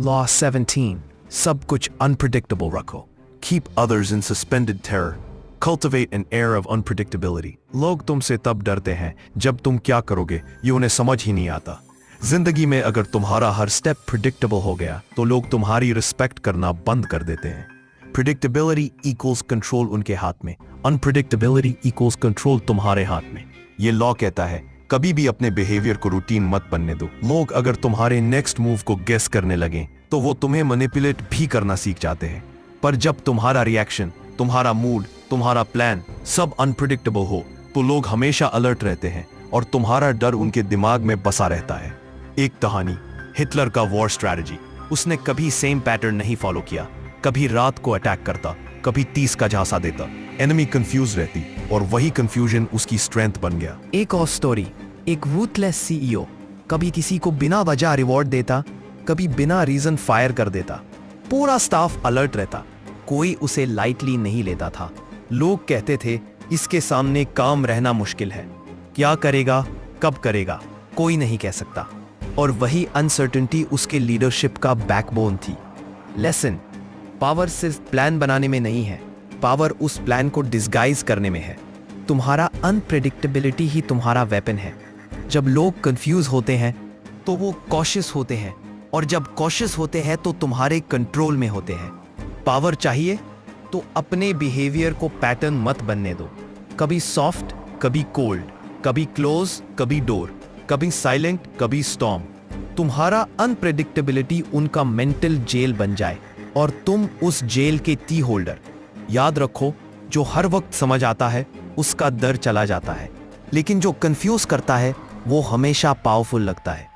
Law 17. सब कुछ unpredictable रखो. Keep others in suspended terror. Cultivate an air of unpredictability. लोग तुमसे तब डरते हैं जब तुम क्या करोगे ये उन्हें समझ ही नहीं आता. जिंदगी में अगर तुम्हारा हर स्टेप प्रिडिक्टेबल हो गया तो लोग तुम्हारी रिस्पेक्ट करना बंद कर देते हैं. प्रिडिक्टेबिलिटी इक्वल्स कंट्रोल उनके हाथ में. अनप्रिडिक्टेबिलिटी इक्वल्स कंट्रोल तुम्हारे हाथ में. ये लॉ कहता है कभी भी अपने बिहेवियर को रूटीन मत बनने दो. लोग अगर तुम्हारे नेक्स्ट मूव को गेस करने लगें तो वो तुम्हें मैनिपुलेट भी करना सीख जाते हैं. पर जब तुम्हारा रिएक्शन, तुम्हारा मूड, तुम्हारा प्लान सब अनप्रिडिक्टेबल हो तो लोग हमेशा अलर्ट रहते हैं और तुम्हारा डर उनके दिमाग में बसा रहता है. एक कहानी, हिटलर का वॉर स्ट्रैटेजी. उसने कभी सेम पैटर्न नहीं फॉलो किया. कभी रात को अटैक करता, कभी 30 का झांसा देता. एनिमी कंफ्यूज रहती और वही कंफ्यूजन उसकी स्ट्रेंथ बन गया. एक और स्टोरी. एक रूथलेस सीईओ कभी किसी को बिना वजह रिवॉर्ड देता, कभी बिना रीजन फायर कर देता. पूरा स्टाफ अलर्ट रहता. कोई उसे लाइटली नहीं लेता था. लोग कहते थे इसके सामने काम रहना मुश्किल है. क्या करेगा, कब करेगा, कोई नहीं कह सकता. और वही अनसर्टेनिटी उसके लीडरशिप का बैकबोन थी. लेसन, पावर सिर्फ प्लान बनाने में नहीं है, पावर उस प्लान को डिस्गाइज करने में है. तुम्हारा अनप्रेडिक्टेबिलिटी ही तुम्हारा वेपन है. जब लोग कंफ्यूज होते हैं तो वो कॉशियस होते हैं, और जब कॉशियस होते हैं तो तुम्हारे कंट्रोल में होते हैं. पावर चाहिए तो अपने बिहेवियर को पैटर्न मत बनने दो. कभी सॉफ्ट, कभी कोल्ड, कभी क्लोज, कभी डोर, कभी साइलेंट, कभी स्टॉर्म. तुम्हारा अनप्रेडिक्टेबिलिटी उनका मेंटल जेल बन जाए और तुम उस जेल के की होल्डर. याद रखो, जो हर वक्त समझ आता है उसका डर चला जाता है, लेकिन जो कंफ्यूज करता है वो हमेशा पावरफुल लगता है.